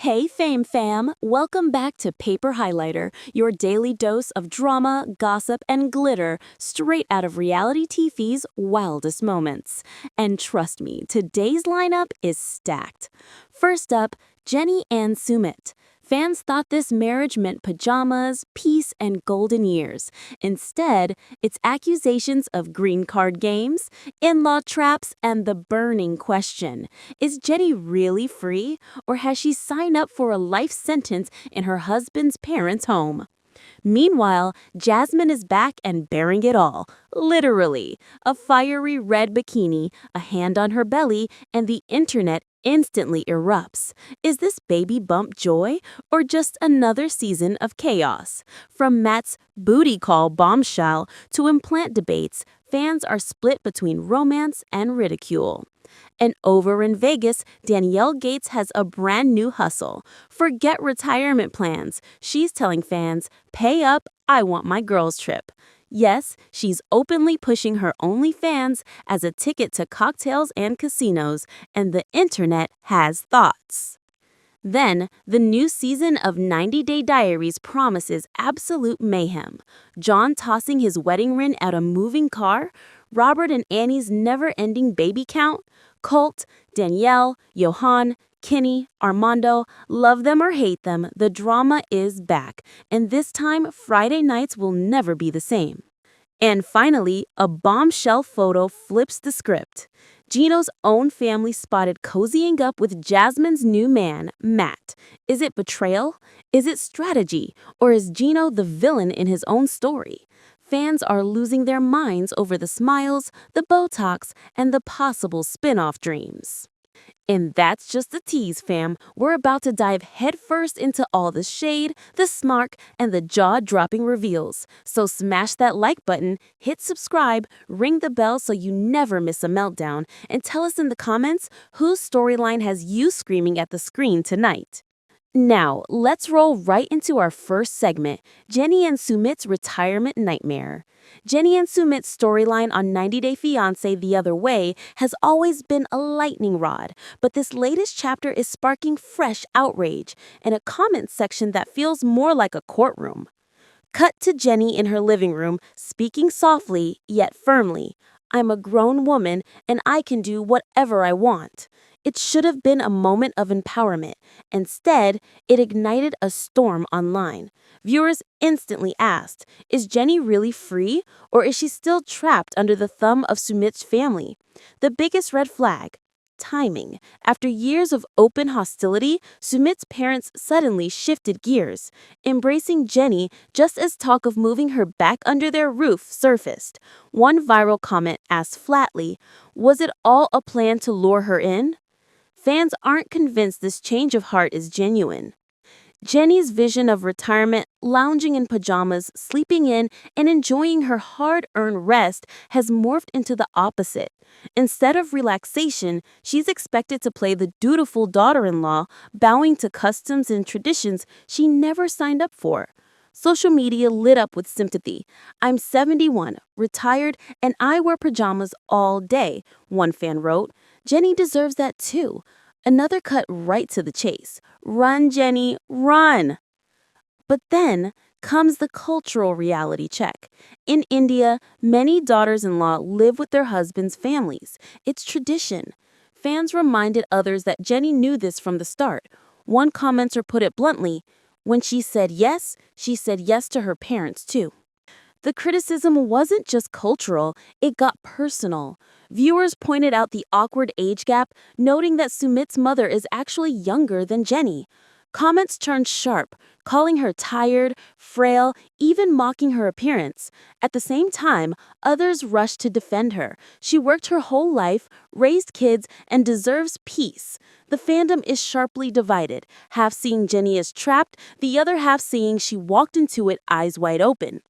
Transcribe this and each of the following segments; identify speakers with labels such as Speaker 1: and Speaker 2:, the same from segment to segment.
Speaker 1: Hey Fame Fam, welcome back to Paper Highlighter, your daily dose of drama, gossip, and glitter straight out of reality TV's wildest moments. And trust me, today's lineup is stacked. First up, Jenny and Sumit. Fans thought this marriage meant pajamas, peace, and golden years. Instead, it's accusations of green card games, in-law traps, and the burning question: is Jenny really free, or has she signed up for a life sentence in her husband's parents' home? Meanwhile, Jasmine is back and bearing it all, literally. A fiery red bikini, a hand on her belly, and the internet instantly erupts. Is this baby bump joy or just another season of chaos? From Matt's booty call bombshell to implant debates, fans are split between romance and ridicule. And over in Vegas, Danielle Gates has a brand new hustle. Forget retirement plans. She's telling fans, pay up, I want my girls' trip. Yes, she's openly pushing her OnlyFans as a ticket to cocktails and casinos, and the internet has thoughts. Then, the new season of 90 Day Diaries promises absolute mayhem. John tossing his wedding ring at a moving car, Robert and Annie's never-ending baby count, Colt, Danielle, Johan, Kenny, Armando, love them or hate them, the drama is back, and this time Friday nights will never be the same. And finally, a bombshell photo flips the script. Gino's own family spotted cozying up with Jasmine's new man, Matt. Is it betrayal? Is it strategy? Or is Gino the villain in his own story? Fans are losing their minds over the smiles, the Botox, and the possible spinoff dreams. And that's just the tease, fam. We're about to dive headfirst into all the shade, the smart, and the jaw-dropping reveals. So smash that like button, hit subscribe, ring the bell so you never miss a meltdown, and tell us in the comments whose storyline has you screaming at the screen tonight. Now, let's roll right into our first segment, Jenny and Sumit's retirement nightmare. Jenny and Sumit's storyline on 90 Day Fiancé The Other Way has always been a lightning rod, but this latest chapter is sparking fresh outrage and a comment section that feels more like a courtroom. Cut to Jenny in her living room, speaking softly yet firmly. I'm a grown woman and I can do whatever I want. It should have been a moment of empowerment. Instead, it ignited a storm online. Viewers instantly asked, is Jenny really free, or is she still trapped under the thumb of Sumit's family? The biggest red flag: timing. After years of open hostility, Sumit's parents suddenly shifted gears, embracing Jenny just as talk of moving her back under their roof surfaced. One viral comment asked flatly, was it all a plan to lure her in? Fans aren't convinced this change of heart is genuine. Jenny's vision of retirement, lounging in pajamas, sleeping in, and enjoying her hard-earned rest has morphed into the opposite. Instead of relaxation, she's expected to play the dutiful daughter-in-law, bowing to customs and traditions she never signed up for. Social media lit up with sympathy. I'm 71, retired, and I wear pajamas all day, one fan wrote. Jenny deserves that too. Another cut right to the chase. Run, Jenny, run! But then comes the cultural reality check. In India, many daughters-in-law live with their husbands' families. It's tradition. Fans reminded others that Jenny knew this from the start. One commenter put it bluntly, when she said yes to her parents too. The criticism wasn't just cultural, it got personal. Viewers pointed out the awkward age gap, noting that Sumit's mother is actually younger than Jenny. Comments turned sharp, calling her tired, frail, even mocking her appearance. At the same time, others rushed to defend her. She worked her whole life, raised kids, and deserves peace. The fandom is sharply divided, half seeing Jenny as trapped, the other half seeing she walked into it eyes wide open.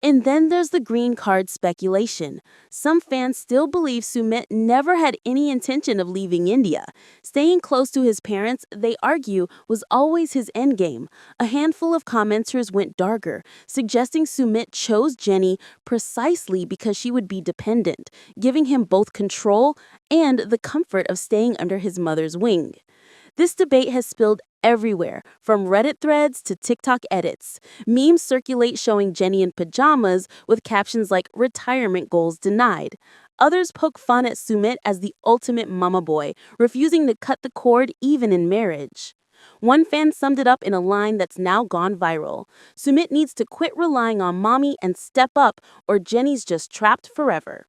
Speaker 1: And then there's the green card speculation. Some fans still believe Sumit never had any intention of leaving India. Staying close to his parents, they argue, was always his endgame. A handful of commenters went darker, suggesting Sumit chose Jenny precisely because she would be dependent, giving him both control and the comfort of staying under his mother's wing. This debate has spilled everywhere, from Reddit threads to TikTok edits. Memes circulate showing Jenny in pajamas with captions like retirement goals denied. Others poke fun at Sumit as the ultimate mama boy, refusing to cut the cord even in marriage. One fan summed it up in a line that's now gone viral. Sumit needs to quit relying on mommy and step up, or Jenny's just trapped forever.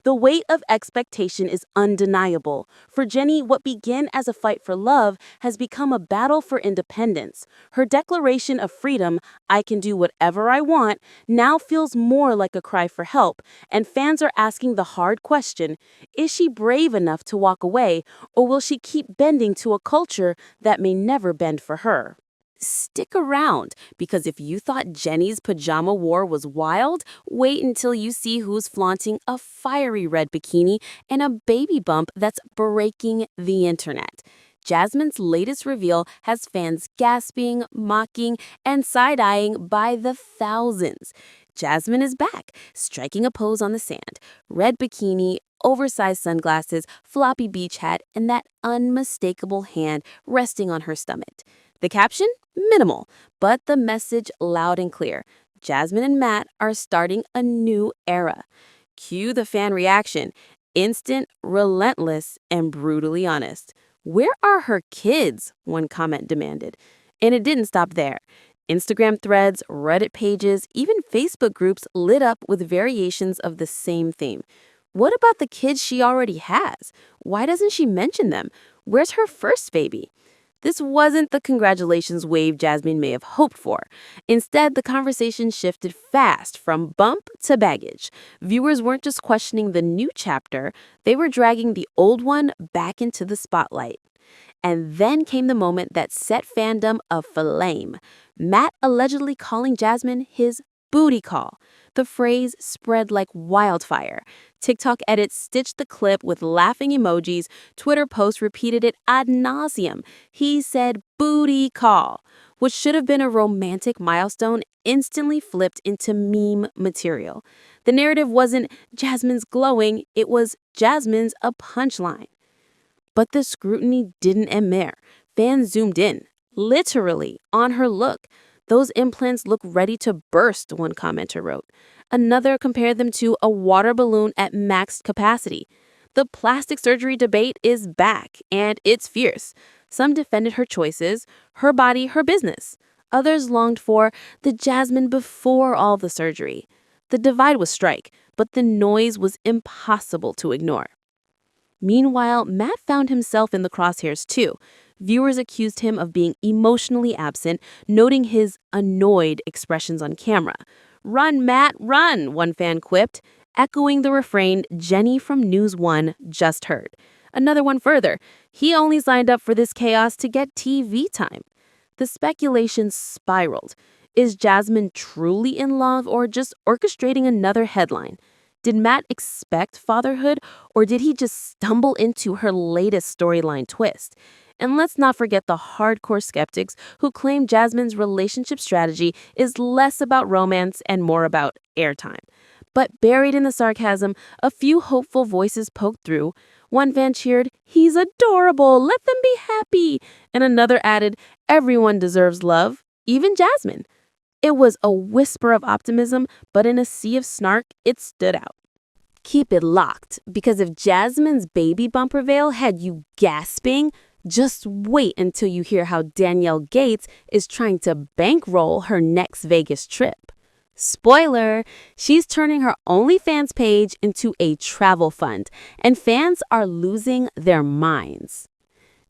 Speaker 1: The weight of expectation is undeniable. For Jenny, what began as a fight for love has become a battle for independence. Her declaration of freedom, I can do whatever I want, now feels more like a cry for help, and fans are asking the hard question, is she brave enough to walk away, or will she keep bending to a culture that may never bend for her? Stick around, because if you thought Jenny's pajama war was wild, wait until you see who's flaunting a fiery red bikini and a baby bump that's breaking the internet. Jasmine's latest reveal has fans gasping, mocking, and side-eyeing by the thousands. Jasmine is back, striking a pose on the sand. Red bikini, oversized sunglasses, floppy beach hat, and that unmistakable hand resting on her stomach. The caption? Minimal, but the message loud and clear. Jasmine and Matt are starting a new era. Cue the fan reaction. Instant, relentless, and brutally honest. Where are her kids? One comment demanded. And it didn't stop there. Instagram threads, Reddit pages, even Facebook groups lit up with variations of the same theme. What about the kids she already has? Why doesn't she mention them? Where's her first baby? This wasn't the congratulations wave Jasmine may have hoped for. Instead, the conversation shifted fast from bump to baggage. Viewers weren't just questioning the new chapter, they were dragging the old one back into the spotlight. And then came the moment that set fandom aflame. Matt allegedly calling Jasmine his booty call. The phrase spread like wildfire. TikTok edits stitched the clip with laughing emojis. Twitter posts repeated it ad nauseum. He said booty call, which should have been a romantic milestone, instantly flipped into meme material. The narrative wasn't Jasmine's glowing, it was Jasmine's a punchline. But the scrutiny didn't end there. Fans zoomed in, literally, on her look. Those implants look ready to burst, one commenter wrote. Another compared them to a water balloon at maxed capacity. The plastic surgery debate is back, and it's fierce. Some defended her choices, her body, her business. Others longed for the Jasmine before all the surgery. The divide was strike, but the noise was impossible to ignore. Meanwhile, Matt found himself in the crosshairs too. Viewers accused him of being emotionally absent, noting his annoyed expressions on camera. "Run, Matt, run," one fan quipped, echoing the refrain Jenny from News 1 just heard. Another one further, he only signed up for this chaos to get TV time. The speculation spiraled. Is Jasmine truly in love or just orchestrating another headline? Did Matt expect fatherhood, or did he just stumble into her latest storyline twist? And let's not forget the hardcore skeptics who claim Jasmine's relationship strategy is less about romance and more about airtime. But buried in the sarcasm, a few hopeful voices poked through. One fan cheered, "He's adorable, let them be happy." And another added, "Everyone deserves love, even Jasmine." It was a whisper of optimism, but in a sea of snark, it stood out. Keep it locked, because if Jasmine's baby bumper veil had you gasping, just wait until you hear how Danielle Gates is trying to bankroll her next Vegas trip. Spoiler, she's turning her OnlyFans page into a travel fund, and fans are losing their minds.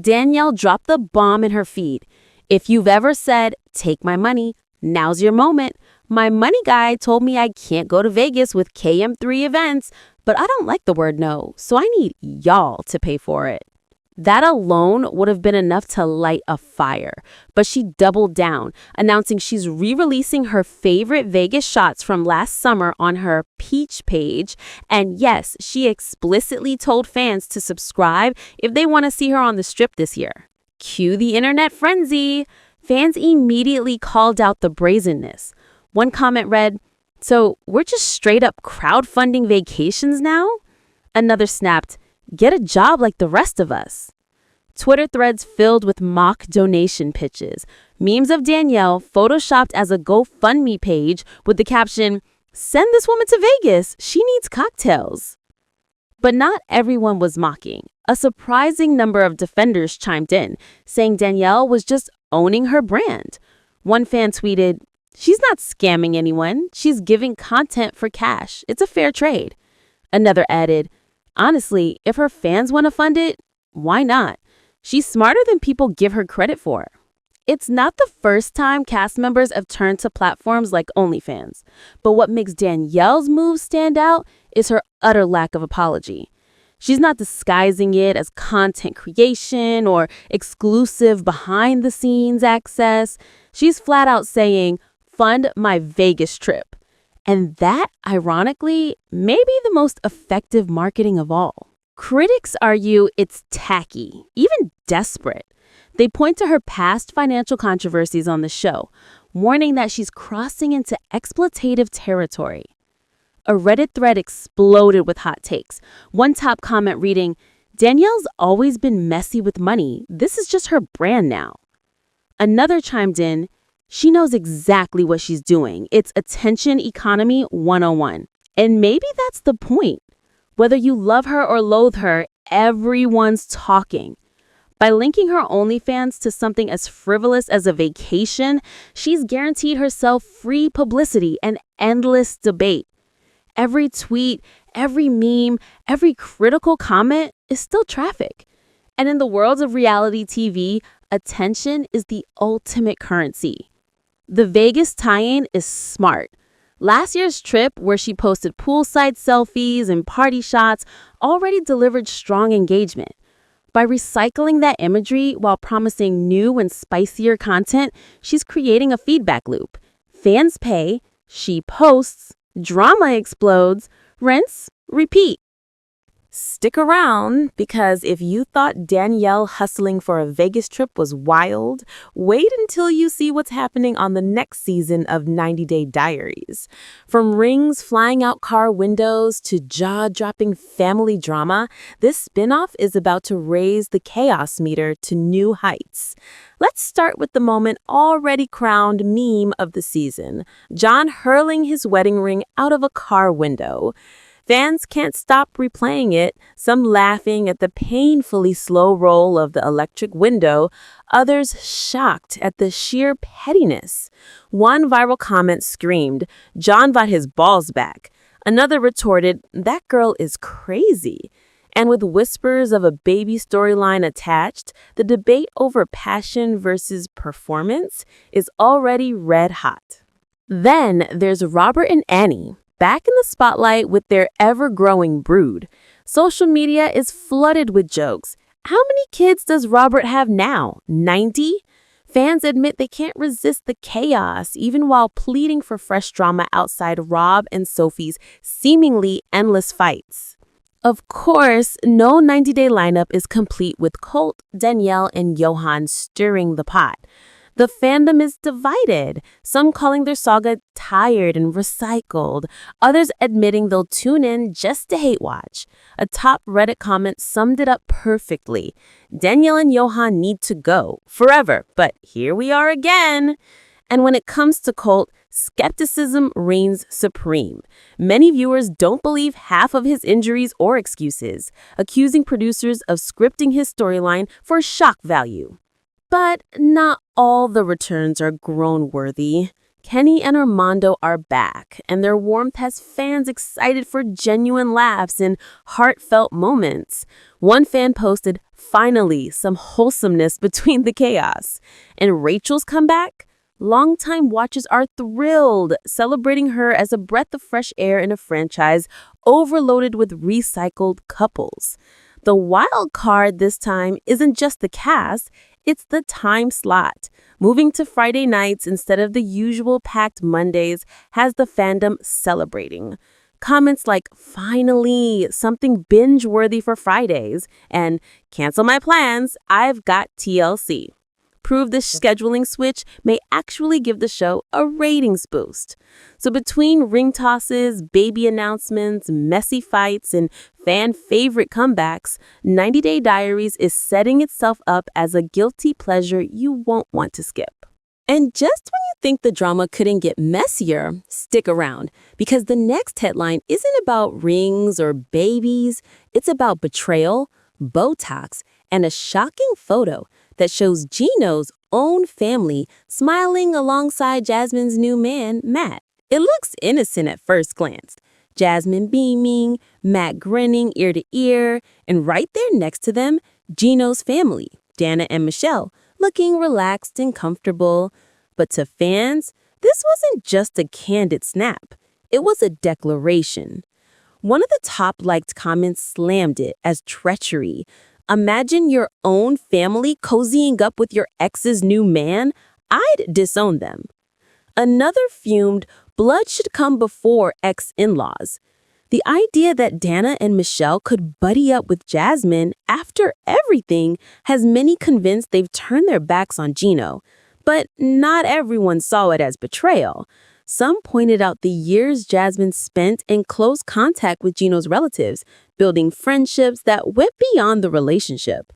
Speaker 1: Danielle dropped the bomb in her feed. "If you've ever said, 'Take my money,' now's your moment. My money guy told me I can't go to Vegas with KM3 events, but I don't like the word no, so I need y'all to pay for it." That alone would have been enough to light a fire, but she doubled down, announcing she's re-releasing her favorite Vegas shots from last summer on her Peach page. And yes, she explicitly told fans to subscribe if they want to see her on the strip this year. Cue the internet frenzy. Fans immediately called out the brazenness. One comment read, "So we're just straight up crowdfunding vacations now?" Another snapped, "Get a job like the rest of us." Twitter threads filled with mock donation pitches, memes of Danielle photoshopped as a GoFundMe page with the caption, "Send this woman to Vegas. She needs cocktails." But not everyone was mocking. A surprising number of defenders chimed in, saying Danielle was just owning her brand. One fan tweeted, "She's not scamming anyone. She's giving content for cash. It's a fair trade." Another added, "Honestly, if her fans want to fund it, why not? She's smarter than people give her credit for." It's not the first time cast members have turned to platforms like OnlyFans, but what makes Danielle's move stand out is her utter lack of apology. She's not disguising it as content creation or exclusive behind-the-scenes access. She's flat out saying, "Fund my Vegas trip." And that, ironically, may be the most effective marketing of all. Critics argue it's tacky, even desperate. They point to her past financial controversies on the show, warning that she's crossing into exploitative territory. A Reddit thread exploded with hot takes. One top comment reading, "Danielle's always been messy with money. This is just her brand now." Another chimed in, "She knows exactly what she's doing. It's attention economy 101. And maybe that's the point. Whether you love her or loathe her, everyone's talking. By linking her OnlyFans to something as frivolous as a vacation, she's guaranteed herself free publicity and endless debate. Every tweet, every meme, every critical comment is still traffic. And in the world of reality TV, attention is the ultimate currency. The Vegas tie-in is smart. Last year's trip, where she posted poolside selfies and party shots, already delivered strong engagement. By recycling that imagery while promising new and spicier content, she's creating a feedback loop. Fans pay, she posts, drama explodes, rinse, repeat. Stick around, because if you thought Danielle hustling for a Vegas trip was wild, wait until you see what's happening on the next season of 90 Day Diaries. From rings flying out car windows to jaw-dropping family drama, this spinoff is about to raise the chaos meter to new heights. Let's start with the moment already crowned meme of the season, John hurling his wedding ring out of a car window. Fans can't stop replaying it, some laughing at the painfully slow roll of the electric window, others shocked at the sheer pettiness. One viral comment screamed, "John bought his balls back." Another retorted, "That girl is crazy." And with whispers of a baby storyline attached, the debate over passion versus performance is already red hot. Then there's Robert and Annie, back in the spotlight with their ever-growing brood. Social media is flooded with jokes. How many kids does Robert have now? 90? Fans admit they can't resist the chaos, even while pleading for fresh drama outside Rob and Sophie's seemingly endless fights. Of course, no 90-day lineup is complete with Colt, Danielle, and Johan stirring the pot. The fandom is divided, some calling their saga tired and recycled, others admitting they'll tune in just to hate watch. A top Reddit comment summed it up perfectly. "Danielle and Johan need to go forever, but here we are again." And when it comes to Colt, skepticism reigns supreme. Many viewers don't believe half of his injuries or excuses, accusing producers of scripting his storyline for shock value. But not all the returns are groan-worthy. Kenny and Armando are back, and their warmth has fans excited for genuine laughs and heartfelt moments. One fan posted, "Finally, some wholesomeness between the chaos." And Rachel's comeback? Longtime watchers are thrilled, celebrating her as a breath of fresh air in a franchise overloaded with recycled couples. The wild card this time isn't just the cast, it's the time slot. Moving to Friday nights instead of the usual packed Mondays has the fandom celebrating. Comments like, "Finally, something binge-worthy for Fridays," and "Cancel my plans, I've got TLC." prove this scheduling switch may actually give the show a ratings boost. So between ring tosses, baby announcements, messy fights, and fan favorite comebacks, 90 Day Diaries is setting itself up as a guilty pleasure you won't want to skip. And just when you think the drama couldn't get messier, stick around, because the next headline isn't about rings or babies. It's about betrayal, Botox, and a shocking photo that shows Gino's own family smiling alongside Jasmine's new man, Matt. It looks innocent at first glance. Jasmine beaming, Matt grinning ear to ear, and right there next to them, Gino's family, Dana and Michelle, looking relaxed and comfortable. But to fans, this wasn't just a candid snap. It was a declaration. One of the top-liked comments slammed it as treachery. Imagine your own family cozying up with your ex's new man. I'd disown them. Another fumed, blood should come before ex-in-laws. The idea that Dana and Michelle could buddy up with Jasmine after everything has many convinced they've turned their backs on Gino. But not everyone saw it as betrayal. Some pointed out the years Jasmine spent in close contact with Gino's relatives, building friendships that went beyond the relationship.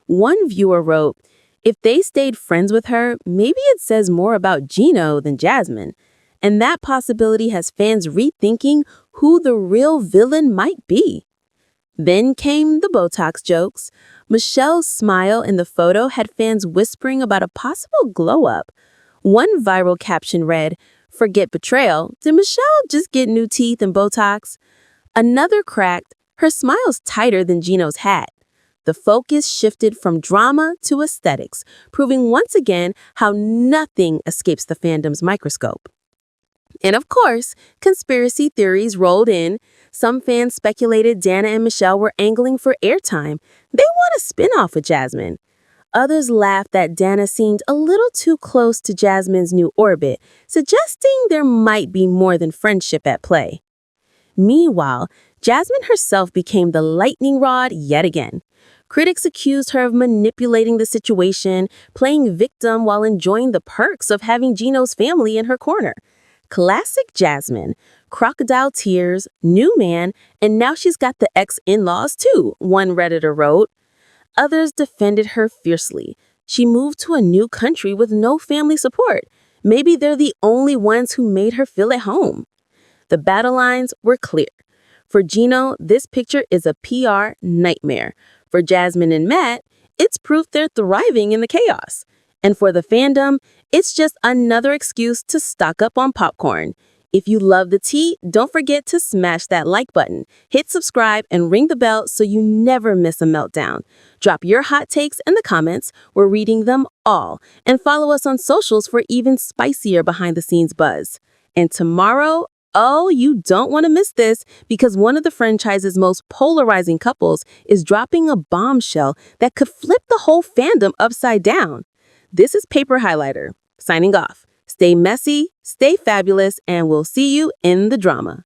Speaker 1: One viewer wrote, "If they stayed friends with her, maybe it says more about Gino than Jasmine." And that possibility has fans rethinking who the real villain might be. Then came the Botox jokes. Michelle's smile in the photo had fans whispering about a possible glow-up. One viral caption read, "Forget betrayal. Did Michelle just get new teeth and Botox?" Another cracked, "Her smile's tighter than Gino's hat." The focus shifted from drama to aesthetics, proving once again how nothing escapes the fandom's microscope. And of course, conspiracy theories rolled in. Some fans speculated Dana and Michelle were angling for airtime. They want a spinoff with Jasmine. Others laughed that Dana seemed a little too close to Jasmine's new orbit, suggesting there might be more than friendship at play. Meanwhile, Jasmine herself became the lightning rod yet again. Critics accused her of manipulating the situation, playing victim while enjoying the perks of having Gino's family in her corner. Classic Jasmine, crocodile tears, new man, and now she's got the ex-in-laws too, one Redditor wrote. Others defended her fiercely. She moved to a new country with no family support. Maybe they're the only ones who made her feel at home. The battle lines were clear. For Gino, this picture is a PR nightmare. For Jasmine and Matt, it's proof they're thriving in the chaos. And for the fandom, it's just another excuse to stock up on popcorn. If you love the tea, don't forget to smash that like button, hit subscribe, and ring the bell so you never miss a meltdown. Drop your hot takes in the comments. We're reading them all. And follow us on socials for even spicier behind-the-scenes buzz. And tomorrow, oh, you don't want to miss this, because one of the franchise's most polarizing couples is dropping a bombshell that could flip the whole fandom upside down. This is Paper Highlighter, signing off. Stay messy, stay fabulous, and we'll see you in the drama.